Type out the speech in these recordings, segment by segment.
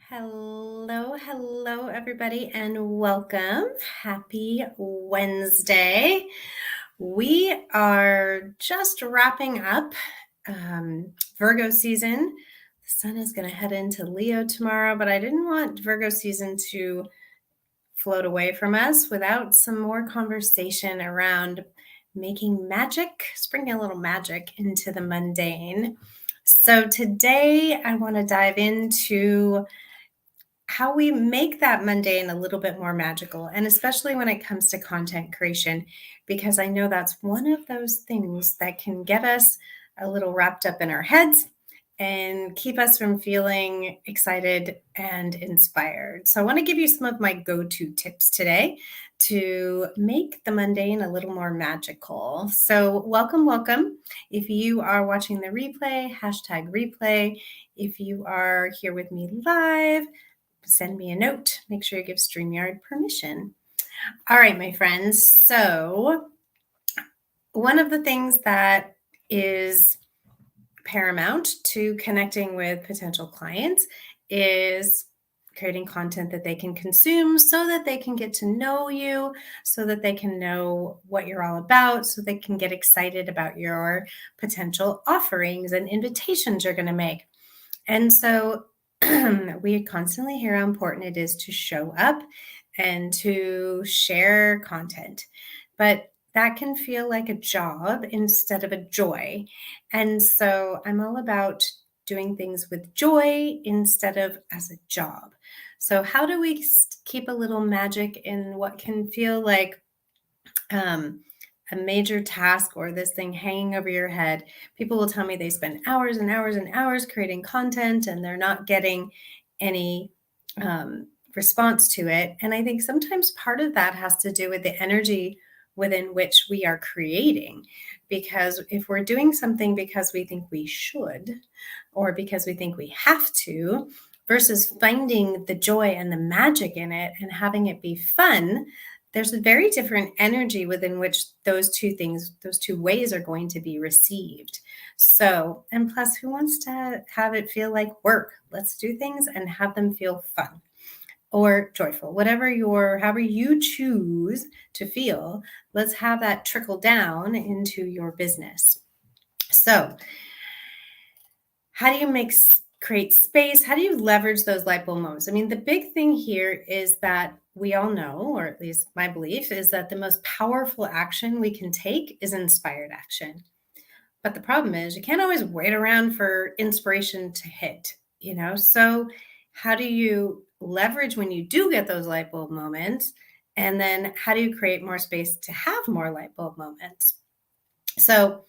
Hello, everybody, and welcome. Happy Wednesday. We are just wrapping up Virgo season. The sun is going to head into Leo tomorrow, but I didn't want Virgo season to float away from us without some more conversation around making magic, bringing a little magic into the mundane. So today I want to dive into how we make that mundane a little bit more magical, and especially when it comes to content creation, because I know that's one of those things that can get us a little wrapped up in our heads and keep us from feeling excited and inspired. So I want to give you some of my go-to tips today to make the mundane a little more magical. So welcome. If you are watching the replay, #replay. If you are here with me live, send me a note. Make sure you give StreamYard permission. All right, my friends. So one of the things that is paramount to connecting with potential clients is creating content that they can consume so that they can get to know you, so that they can know what you're all about, so they can get excited about your potential offerings and invitations you're going to make. And so we constantly hear how important it is to show up and to share content, but that can feel like a job instead of a joy. And so I'm all about doing things with joy instead of as a job. So how do we keep a little magic in what can feel like a major task or this thing hanging over your head? People will tell me they spend hours and hours and hours creating content and they're not getting any response to it. And I think sometimes part of that has to do with the energy within which we are creating. Because if we're doing something because we think we should, or because we think we have to, versus finding the joy and the magic in it and having it be fun, there's a very different energy within which those two ways are going to be received. So, and plus, who wants to have it feel like work? Let's do things and have them feel fun or joyful, however you choose to feel. Let's have that trickle down into your business. So, how do you create space? How do you leverage those light bulb moments? I mean, the big thing here is that we all know, or at least my belief is that the most powerful action we can take is inspired action. But the problem is you can't always wait around for inspiration to hit, So how do you leverage when you do get those light bulb moments? And then how do you create more space to have more light bulb moments? So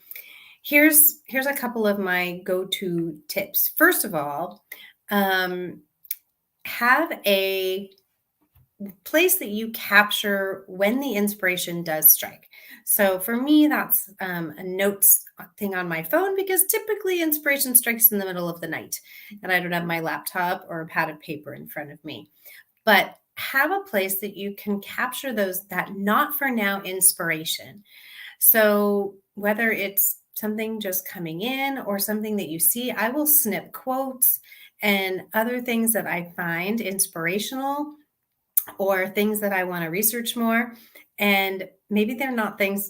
here's a couple of my go-to tips. First of all, have a place that you capture when the inspiration does strike. So for me, that's a notes thing on my phone, because typically inspiration strikes in the middle of the night and I don't have my laptop or a pad of paper in front of me. But have a place that you can capture that not for now inspiration. So whether it's something just coming in or something that you see, I will snip quotes and other things that I find inspirational or things that I want to research more. And maybe they're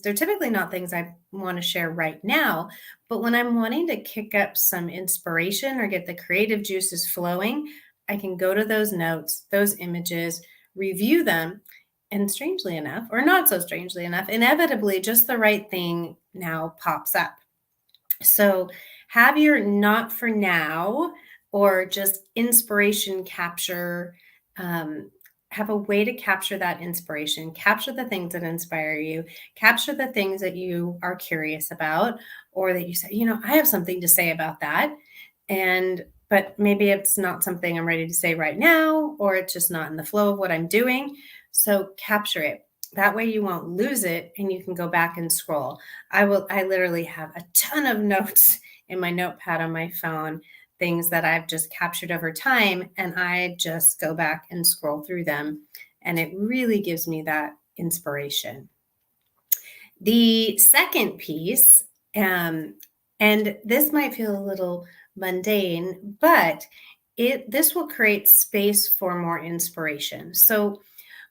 typically not things I want to share right now, but when I'm wanting to kick up some inspiration or get the creative juices flowing, I can go to those notes, those images, review them, and strangely enough, or not so strangely enough, inevitably just the right thing now pops up. So have your not for now or just inspiration capture, have a way to capture that inspiration, capture the things that inspire you, capture the things that you are curious about, or that you say, I have something to say about that. But maybe it's not something I'm ready to say right now, or it's just not in the flow of what I'm doing. So capture it. That way you won't lose it and you can go back and scroll. I literally have a ton of notes in my notepad on my phone, things that I've just captured over time, and I just go back and scroll through them, and it really gives me that inspiration. The second piece, and this might feel a little mundane, but this will create space for more inspiration. So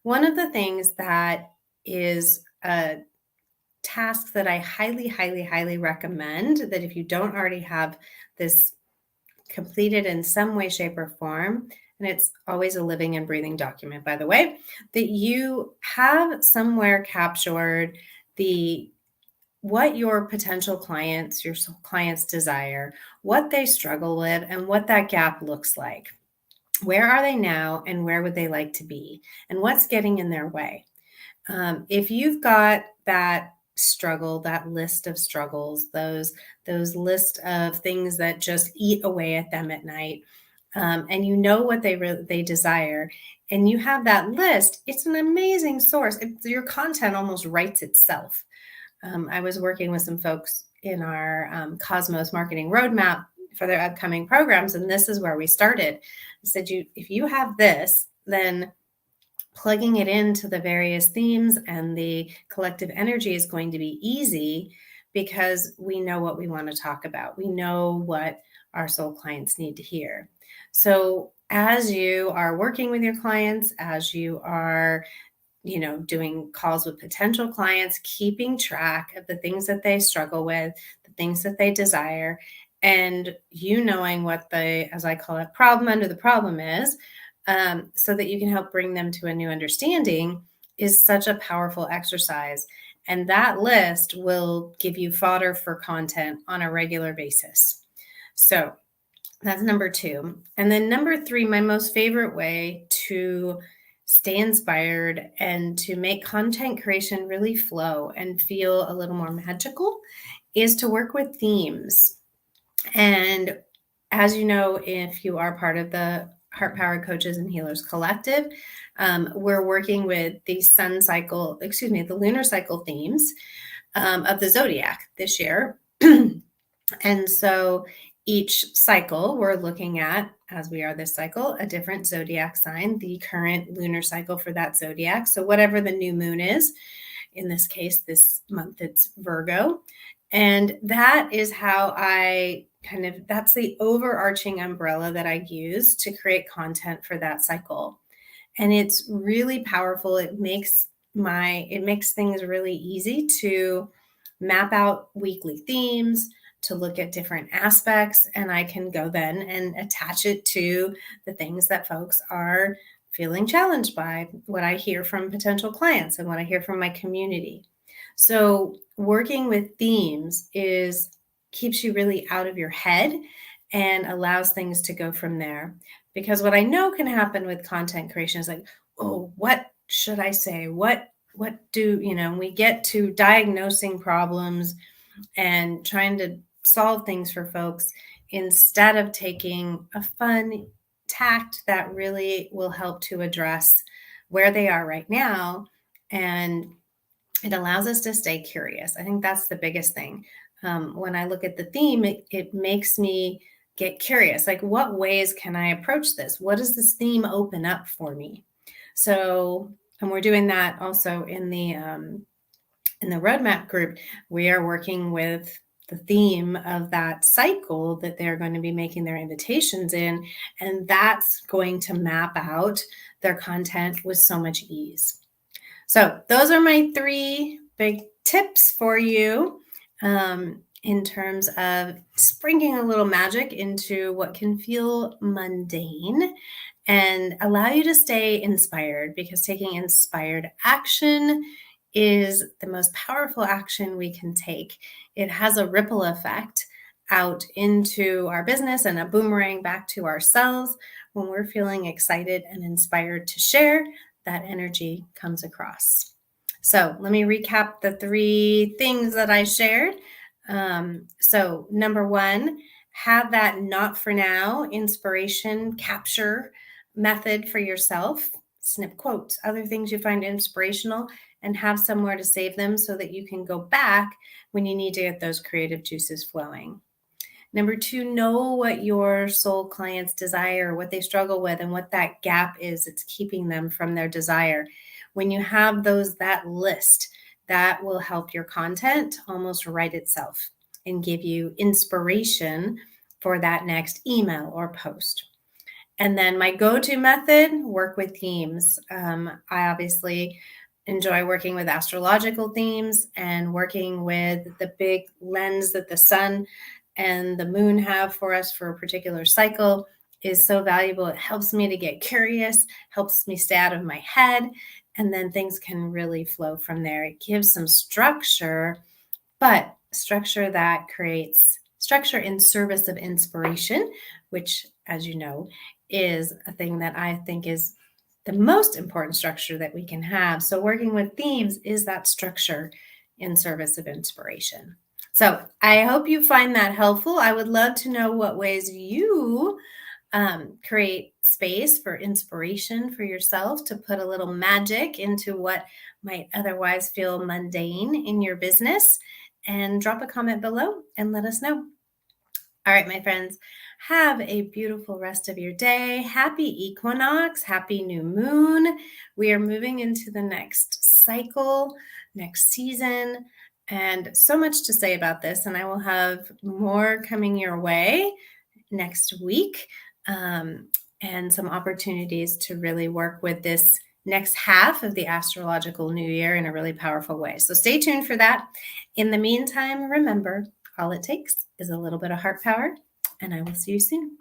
one of the things that is a task that I highly, highly, highly recommend, that if you don't already have this completed in some way, shape, or form, and it's always a living and breathing document, by the way, that you have somewhere captured the what your potential clients, your clients desire, what they struggle with, and what that gap looks like. Where are they now, and where would they like to be, and what's getting in their way? If you've got that struggle, that list of struggles, those list of things that just eat away at them at night, and you know what they desire, and you have that list, it's an amazing source. Your content almost writes itself. I was working with some folks in our Cosmos marketing roadmap for their upcoming programs, and this is where we started. I said, if you have this, then plugging it into the various themes and the collective energy is going to be easy because we know what we want to talk about. We know what our soul clients need to hear. So as you are working with your clients, as you are doing calls with potential clients, keeping track of the things that they struggle with, the things that they desire, and knowing what the, as I call it, problem under the problem is, so that you can help bring them to a new understanding, is such a powerful exercise. And that list will give you fodder for content on a regular basis. So that's number 2. And then number 3, my most favorite way to stay inspired and to make content creation really flow and feel a little more magical is to work with themes. And as you know, if you are part of the Heart Powered Coaches and Healers Collective, we're working with the the lunar cycle themes of the zodiac this year. And so each cycle we're looking at, as we are this cycle, a different zodiac sign, the current lunar cycle for that zodiac. So whatever the new moon is, in this case, this month it's Virgo. And that is how that's the overarching umbrella that I use to create content for that cycle. And it's really powerful. It makes things really easy to map out weekly themes, to look at different aspects, and I can go then and attach it to the things that folks are feeling challenged by, what I hear from potential clients and what I hear from my community. So working with themes keeps you really out of your head and allows things to go from there. Because what I know can happen with content creation is like, oh, what should I say? What do, we get to diagnosing problems and trying to solve things for folks instead of taking a fun tact that really will help to address where they are right now. And it allows us to stay curious. I think that's the biggest thing. When I look at the theme, it makes me get curious. Like, what ways can I approach this? What does this theme open up for me? So, and we're doing that also in the roadmap group. We are working with the theme of that cycle that they're going to be making their invitations in, and that's going to map out their content with so much ease. So those are my 3 big tips for you in terms of sprinkling a little magic into what can feel mundane and allow you to stay inspired, because taking inspired action is the most powerful action we can take. It has a ripple effect out into our business and a boomerang back to ourselves. When we're feeling excited and inspired to share, that energy comes across. So let me recap the 3 things that I shared. So number 1, have that not for now inspiration capture method for yourself. Snip quotes, other things you find inspirational, and have somewhere to save them so that you can go back when you need to get those creative juices flowing. Number 2, know what your soul clients desire, what they struggle with, and what that gap is that's keeping them from their desire. When you have that list, that will help your content almost write itself and give you inspiration for that next email or post. And then my go-to method, work with themes. I obviously enjoy working with astrological themes and working with the big lens that the sun and the moon have for us for a particular cycle is so valuable. It helps me to get curious, helps me stay out of my head, and then things can really flow from there. It gives some structure, but structure that creates structure in service of inspiration, which, as you know, is a thing that I think is the most important structure that we can have. So, working with themes is that structure in service of inspiration. So, I hope you find that helpful. I would love to know what ways you create space for inspiration for yourself to put a little magic into what might otherwise feel mundane in your business. And drop a comment below and let us know. All right, my friends, have a beautiful rest of your day. Happy equinox, happy new moon. We are moving into the next cycle, next season, and so much to say about this. And I will have more coming your way next week, and some opportunities to really work with this next half of the astrological new year in a really powerful way. So stay tuned for that. In the meantime, remember, all it takes is a little bit of heart power, and I will see you soon.